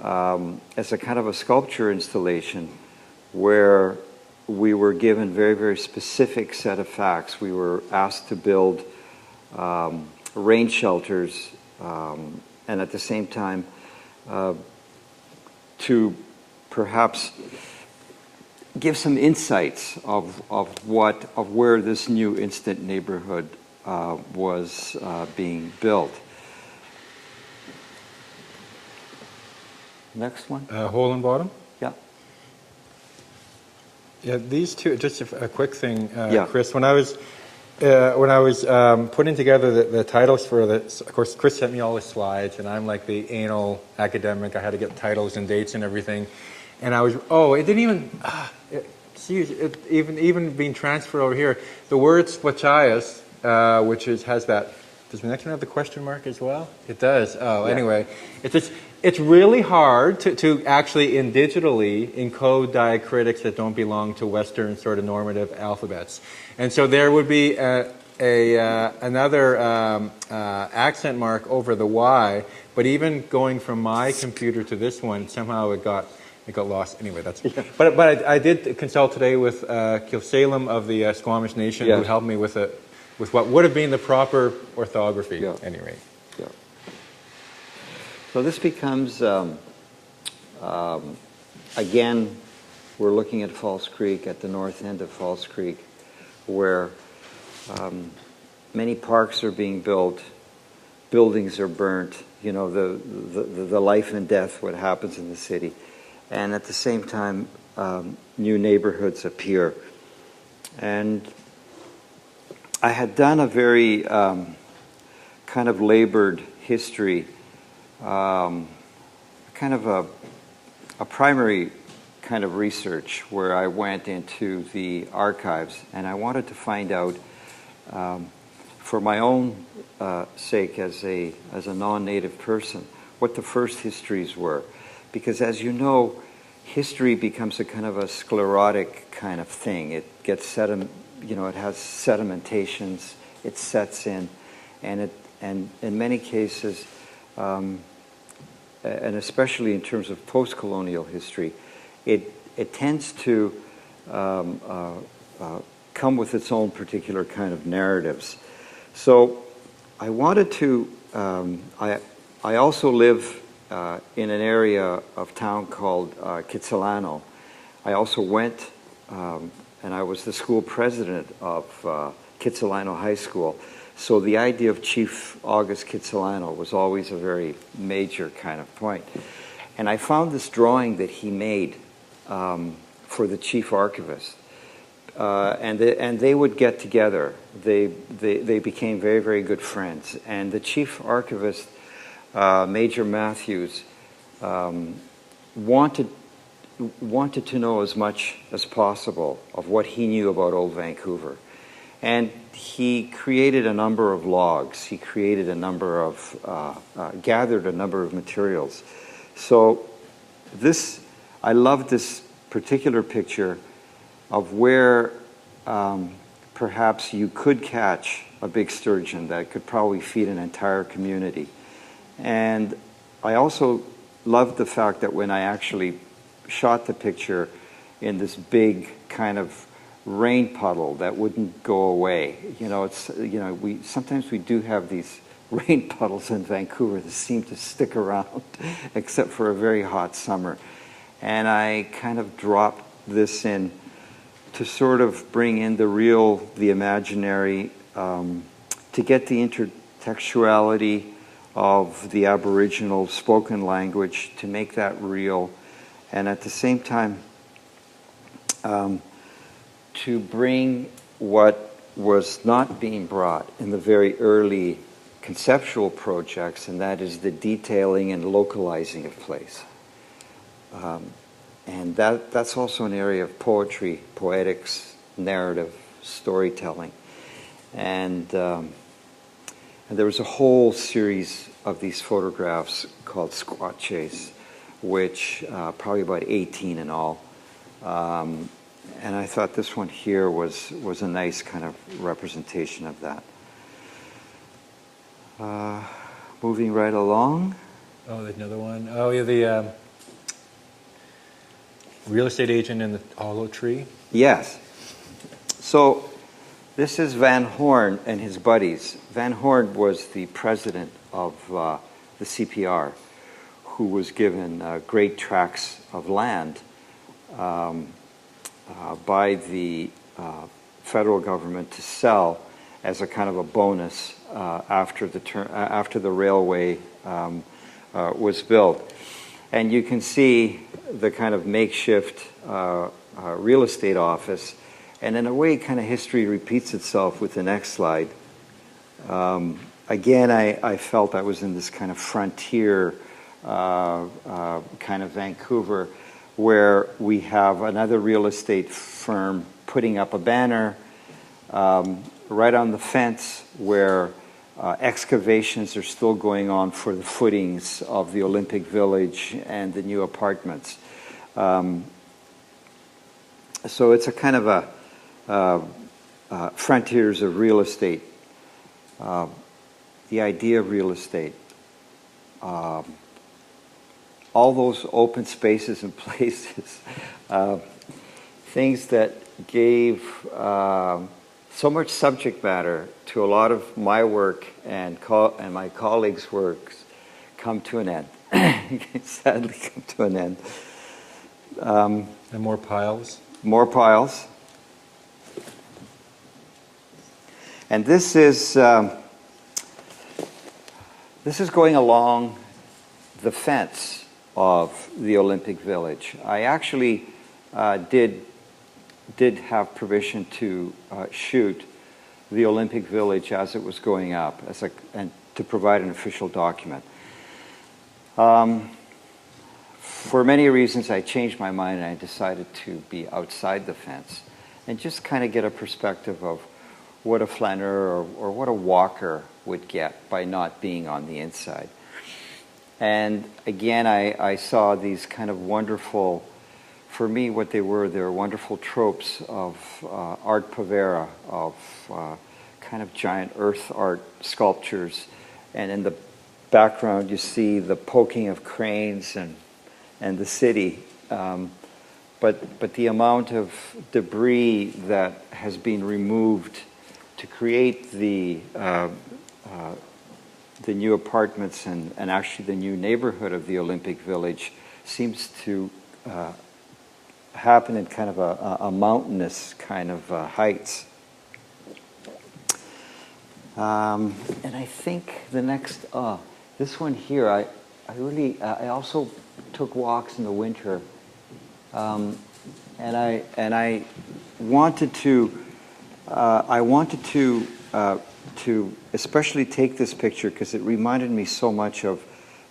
as a kind of a sculpture installation where we were given very, very specific set of facts. We were asked to build rain shelters and at the same time to perhaps give some insights of where this new instant neighborhood was being built. Next one. Hole and bottom. Yeah. Yeah, these two. Just a quick thing, Yeah. Chris. When I was putting together the titles for this, of course, Chris sent me all the slides, and I'm like the anal academic. I had to get titles and dates and everything, and I was it didn't even. Even being transferred over here, the word Tsiolkas, which has that Does the next one have the question mark as well? It does. Oh, yeah. Anyway, it's really hard to actually digitally encode diacritics that don't belong to Western sort of normative alphabets. And so there would be another accent mark over the Y, but even going from my computer to this one, somehow it got lost. Anyway, that's. Yeah. But I did consult today with Kilsalem of the Squamish Nation, who helped me with what would have been the proper orthography. At any rate. Yeah. So this becomes again, we're looking at False Creek, at the north end of False Creek, where many parks are being built, buildings are burnt, the life and death, what happens in the city. And at the same time, new neighborhoods appear. And I had done a very kind of labored history, kind of a primary kind of research where I went into the archives, and I wanted to find out, for my own sake as a non-native person, what the first histories were. Because as you know, history becomes a kind of a sclerotic kind of thing. It gets it has sedimentations, it sets in, and in many cases, and especially in terms of post-colonial history, it tends to come with its own particular kind of narratives. So I wanted to, I also live in an area of town called Kitsilano. I also went, and I was the school president of Kitsilano High School. So the idea of Chief August Kitsilano was always a very major kind of point. And I found this drawing that he made for the chief archivist. And they would get together. They became very, very good friends. And the chief archivist, Major Matthews, wanted to know as much as possible of what he knew about Old Vancouver. And he created a number of logs. He created a number of, gathered a number of materials. So I love this particular picture of where perhaps you could catch a big sturgeon that could probably feed an entire community. And I also loved the fact that when I actually shot the picture in this big kind of rain puddle that wouldn't go away. Sometimes we do have these rain puddles in Vancouver that seem to stick around except for a very hot summer. And I kind of dropped this in to sort of bring in the real, the imaginary, to get the intertextuality of the Aboriginal spoken language, to make that real, and at the same time to bring what was not being brought in the very early conceptual projects, and that is the detailing and localizing of place. And that's also an area of poetry, poetics, narrative, storytelling. And there was a whole series of these photographs called Squat Chase, which probably about 18 in all. And I thought this one here was a nice kind of representation of that. Moving right along. Oh, there's another one. Oh, yeah, the real estate agent in the hollow tree. Yes. So this is Van Horn and his buddies. Van Horn was the president of the CPR, who was given great tracts of land by the federal government to sell as a kind of a bonus after the railway was built. And you can see the kind of makeshift real estate office. And in a way, kind of history repeats itself with the next slide. Again, I felt I was in this kind of frontier kind of Vancouver, where we have another real estate firm putting up a banner right on the fence where excavations are still going on for the footings of the Olympic Village and the new apartments. So it's a kind of a frontiers of real estate, the idea of real estate, all those open spaces and places, things that gave so much subject matter to a lot of my work and my colleagues' works come to an end. Sadly, come to an end. And more piles. More piles. And this is going along the fence of the Olympic Village. I actually did have permission to shoot the Olympic Village as it was going up, and to provide an official document. For many reasons, I changed my mind and I decided to be outside the fence and just kind of get a perspective of what a flaneur or what a walker would get by not being on the inside. And again, I saw these kind of wonderful, for me what they were wonderful tropes of art povera, of kind of giant earth art sculptures. And in the background you see the poking of cranes and the city. But the amount of debris that has been removed to create the new apartments and actually the new neighborhood of the Olympic Village seems to happen in kind of a mountainous kind of heights. And I think the next, this one here, I also took walks in the winter, and I wanted to especially take this picture because it reminded me so much of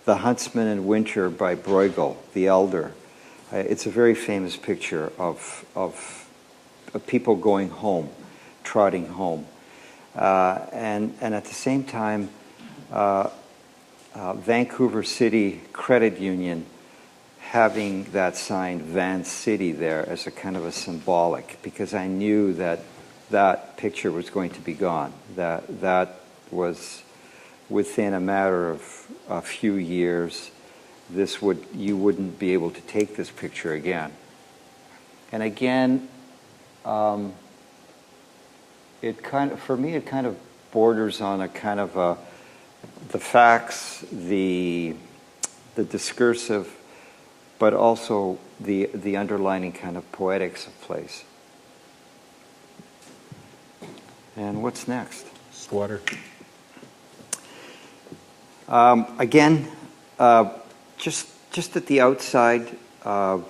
The Huntsman in Winter by Bruegel, the Elder. It's a very famous picture of people going home, trotting home. And at the same time, Vancouver City Credit Union having that sign Van City there as a kind of a symbolic, because I knew that picture was going to be gone. That was within a matter of a few years. You wouldn't be able to take this picture again. And again, for me, it kind of borders on a kind of the facts, the discursive, but also the underlining kind of poetics of place. And what's next? Squatter. Again, just at the outside of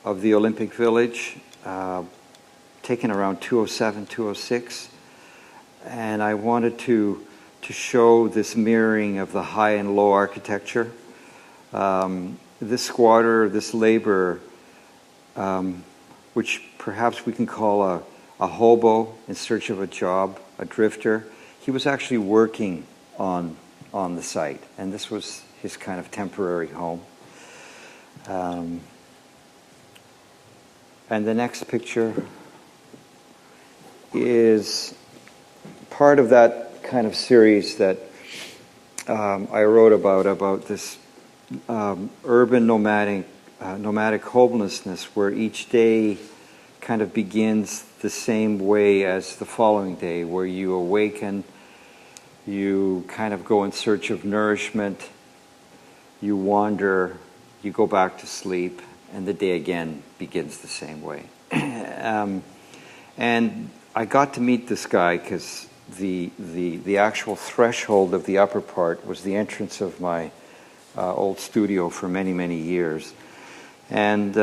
the Olympic Village, taken around 207, 206, and I wanted to show this mirroring of the high and low architecture. This squatter, this laborer, which perhaps we can call a hobo in search of a job, a drifter, he was actually working on the site, and this was his kind of temporary home. And the next picture is part of that kind of series that I wrote about this urban nomadic homelessness, where each day kind of begins the same way as the following day, where you awaken, you kind of go in search of nourishment, you wander, you go back to sleep, and the day again begins the same way. And I got to meet this guy because the actual threshold of the upper part was the entrance of my old studio for many, many years. And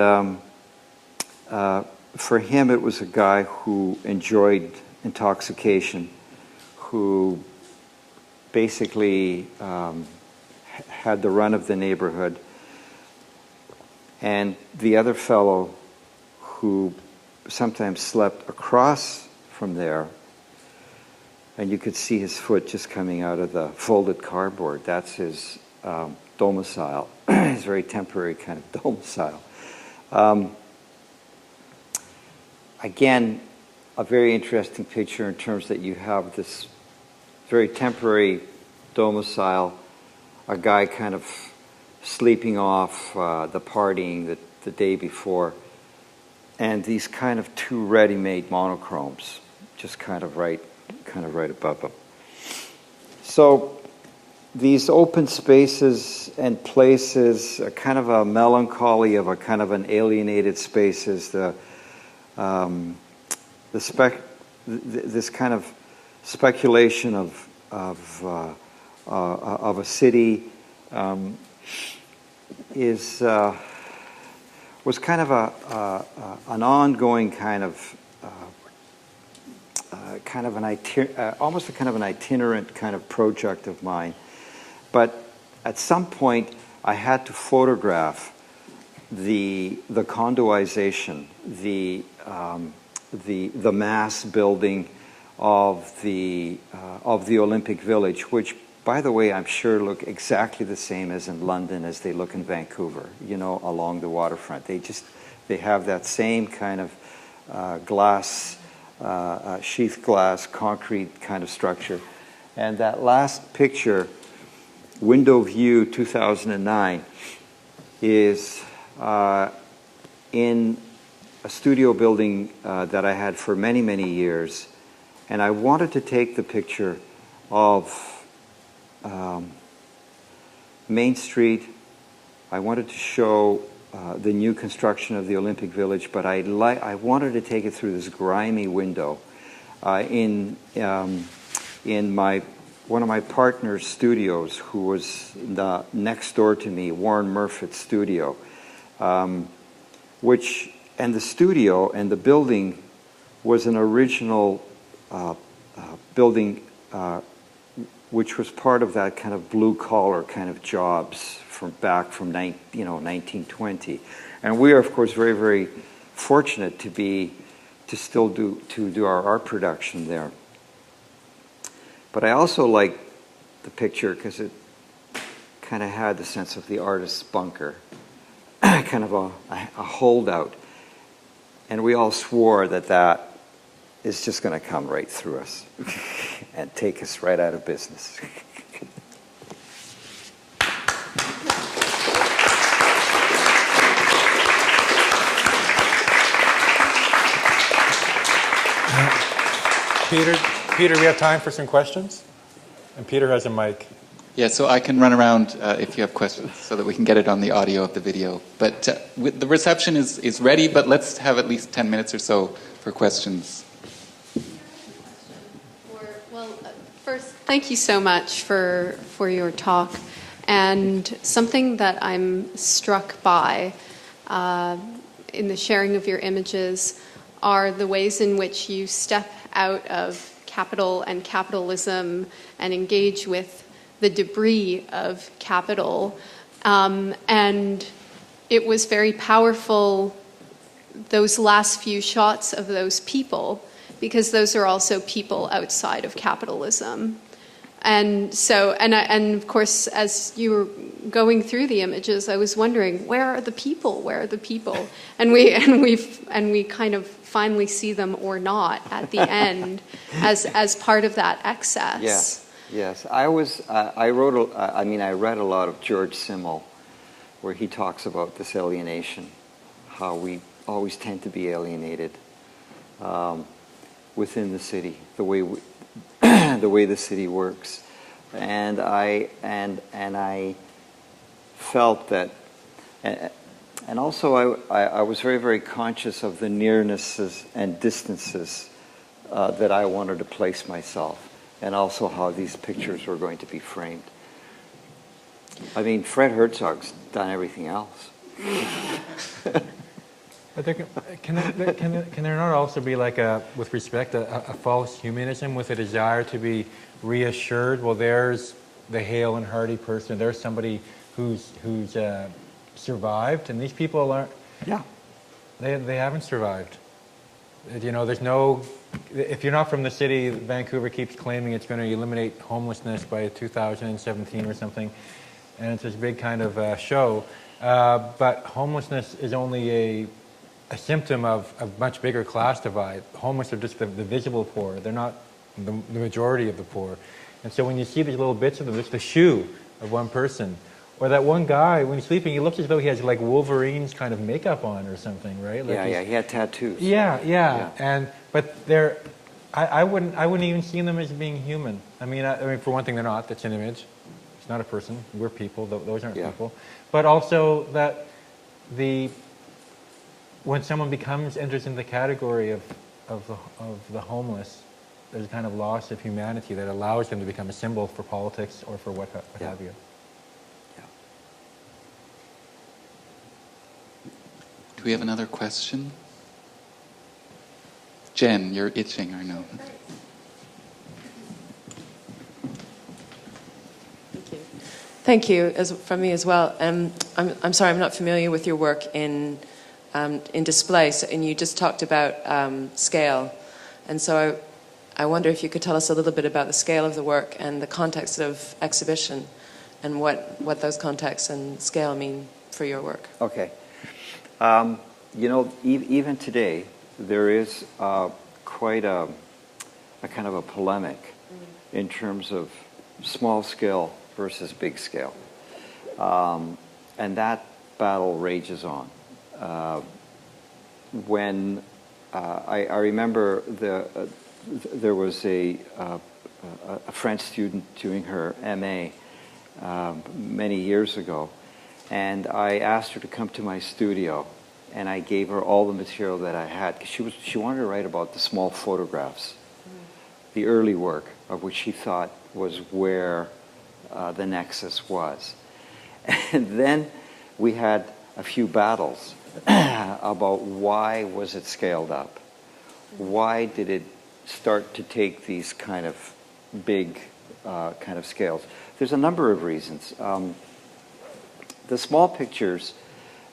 for him, it was a guy who enjoyed intoxication, who basically had the run of the neighborhood. And the other fellow, who sometimes slept across from there, and you could see his foot just coming out of the folded cardboard. That's his domicile, his very temporary kind of domicile. Again, a very interesting picture in terms that you have this very temporary domicile, a guy kind of sleeping off the partying the day before, and these kind of two ready-made monochromes just kind of right above them. So these open spaces and places, a kind of a melancholy of a kind of an alienated spaces, this kind of speculation of a city was kind of an ongoing kind of almost a kind of an itinerant kind of project of mine. But at some point, I had to photograph the condoization, the mass building of the Olympic Village, which, by the way, I'm sure look exactly the same as in London as they look in Vancouver, along the waterfront. They have that same kind of glass, sheath glass, concrete kind of structure. And that last picture, window view 2009, is in a studio building that I had for many, many years. And I wanted to take the picture of Main Street. I wanted to show the new construction of the Olympic Village, but I wanted to take it through this grimy window in one of my partner's studios, who was next door to me, Warren Murfitt's studio, and the studio and the building was an original building which was part of that kind of blue-collar kind of jobs from 1920. And we are, of course, very, very fortunate to still do our art production there. But I also like the picture because it kind of had the sense of the artist's bunker, kind of a holdout. And we all swore that is just going to come right through us and take us right out of business. Peter, we have time for some questions? And Peter has a mic. Yeah, so I can run around if you have questions so that we can get it on the audio of the video. But the reception is ready, but let's have at least 10 minutes or so for questions. First, thank you so much for your talk. And something that I'm struck by in the sharing of your images are the ways in which you step out of capital and capitalism and engage with the debris of capital. And it was very powerful, those last few shots of those people, because those are also people outside of capitalism. And so, and of course, as you were going through the images, I was wondering, where are the people? Where are the people? And we kind of finally see them or not at the end as part of that excess. Yes. I read a lot of George Simmel, where he talks about this alienation, how we always tend to be alienated within the city, the way the city works, and I felt that, and also I was very, very conscious of the nearnesses and distances that I wanted to place myself, and also how these pictures were going to be framed. I mean, Fred Herzog's done everything else. But can there not also be, like, with respect, a false humanism with a desire to be reassured? Well, there's the hale and hearty person. There's somebody who's survived, and these people aren't. Yeah. They haven't survived. You know, there's no, if you're not from the city, Vancouver keeps claiming it's going to eliminate homelessness by 2017 or something, and it's this big kind of show. But homelessness is only a symptom of a much bigger class divide. Homeless are just the visible poor. They're not the majority of the poor. And so when you see these little bits of them, it's the shoe of one person. Or that one guy, when he's sleeping, he looks as though he has like Wolverine's kind of makeup on or something, right? Like he had tattoos. Yeah. But they're, I wouldn't even see them as being human. I mean, for one thing, they're not. That's an image. It's not a person. We're people. Those aren't people. But also that when someone enters into the category of the homeless, there's a kind of loss of humanity that allows them to become a symbol for politics or for what have you. Do we have another question? Jen, you're itching, I know. Thank you, from me as well. I'm sorry, I'm not familiar with your work in display, and you just talked about scale. And so I wonder if you could tell us a little bit about the scale of the work and the context of exhibition and what those contexts and scale mean for your work. Okay. You know, even today, there is quite a kind of a polemic in terms of small scale versus big scale. And that battle rages on. When I remember there was a French student doing her MA many years ago, and I asked her to come to my studio, and I gave her all the material that I had, because she wanted to write about the small photographs, the early work of which she thought was where the nexus was. And then we had a few battles about why was it scaled up? Why did it start to take these kind of big kind of scales? There's a number of reasons. The small pictures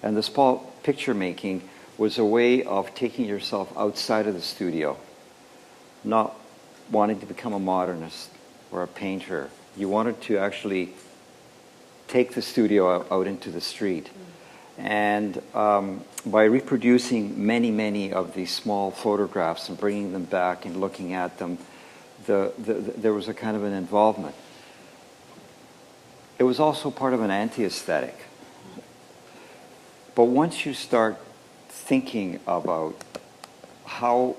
and the small picture making was a way of taking yourself outside of the studio, not wanting to become a modernist or a painter. You wanted to actually take the studio out into the street. And by reproducing many of these small photographs and bringing them back and looking at them, there was a kind of an involvement. It was also part of an anti-aesthetic. But once you start thinking about how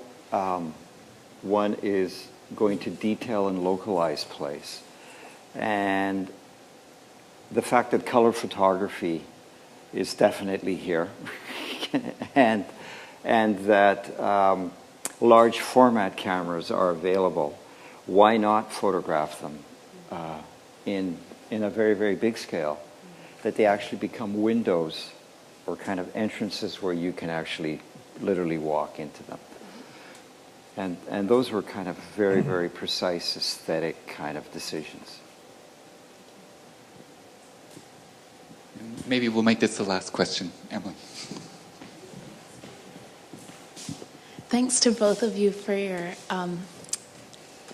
one is going to detail and localize place, and the fact that color photography is definitely here, and that large format cameras are available, why not photograph them in a very big scale, that they actually become windows or kind of entrances where you can actually literally walk into them. And those were kind of very precise aesthetic kind of decisions. Maybe we'll make this the last question. Emily. Thanks to both of you for your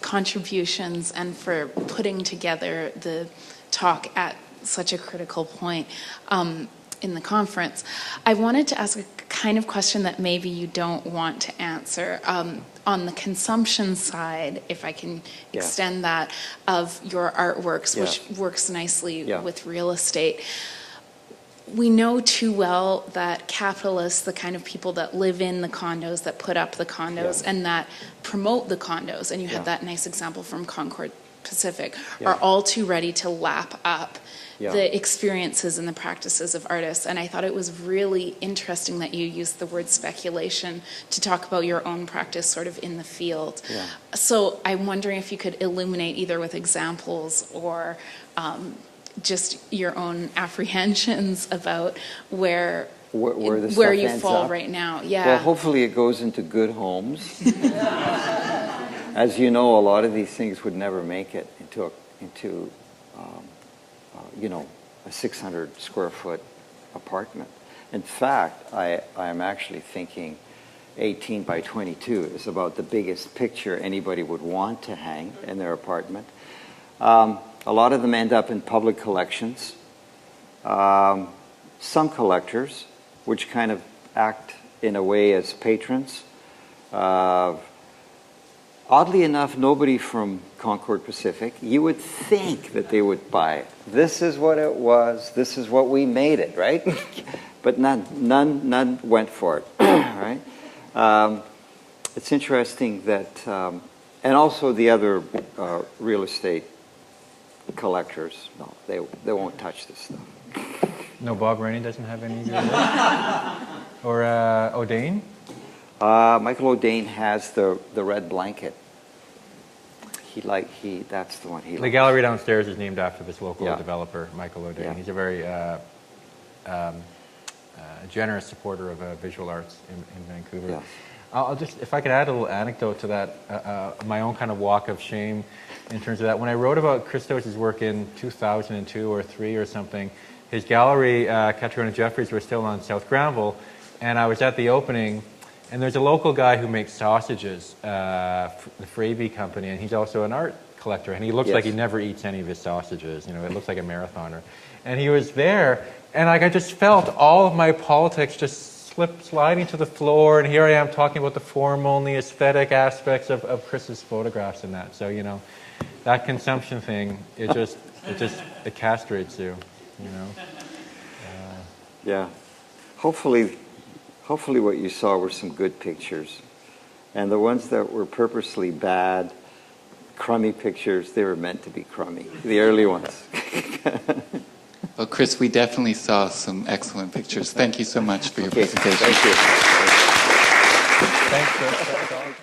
contributions and for putting together the talk at such a critical point in the conference. I wanted to ask a kind of question that maybe you don't want to answer. On the consumption side, if I can extend that, of your artworks, which works nicely with real estate. We know too well that capitalists, the kind of people that live in the condos, that put up the condos, and that promote the condos, and you had that nice example from Concord Pacific, are all too ready to lap up the experiences and the practices of artists. And I thought it was really interesting that you used the word speculation to talk about your own practice sort of in the field. So I'm wondering if you could illuminate either with examples or just your own apprehensions about where you fall right now. Well, hopefully it goes into good homes. As you know, a lot of these things would never make it into a 600 square foot apartment. In fact, I am actually thinking 18 by 22. It's about the biggest picture anybody would want to hang in their apartment. A lot of them end up in public collections. Some collectors, which kind of act in a way as patrons. Oddly enough, nobody from Concord Pacific. You would think that they would buy it. This is what it was. This is what we made it, right? But none went for it, right? It's interesting that, and also the other real estate collectors, no, they won't touch this stuff. No, Bob Rainey doesn't have any. Or O'Dane? Michael O'Dane has the red blanket. That's the one he likes. The gallery downstairs is named after this local Yeah. developer, Michael O'Dane. Yeah. He's a very generous supporter of visual arts in Vancouver. Yes. I'll just, if I could add a little anecdote to that, my own kind of walk of shame in terms of that. When I wrote about Christos' work in 2002 or 3 or something, his gallery, Catriona Jeffries, were still on South Granville, and I was at the opening, and there's a local guy who makes sausages, the Fravey Company, and he's also an art collector, and he looks Yes. like he never eats any of his sausages. You know, it looks like a marathoner. And he was there, and like I just felt all of my politics just sliding to the floor, and here I am talking about the formal and the aesthetic aspects of Chris's photographs and that. So, you know, that consumption thing, it castrates you, you know. Yeah. Hopefully what you saw were some good pictures. And the ones that were purposely bad, crummy pictures, they were meant to be crummy. The early ones. Well, Chris, we definitely saw some excellent pictures. Thank you so much for your presentation. Thank you. Thanks, Chris. That was awesome.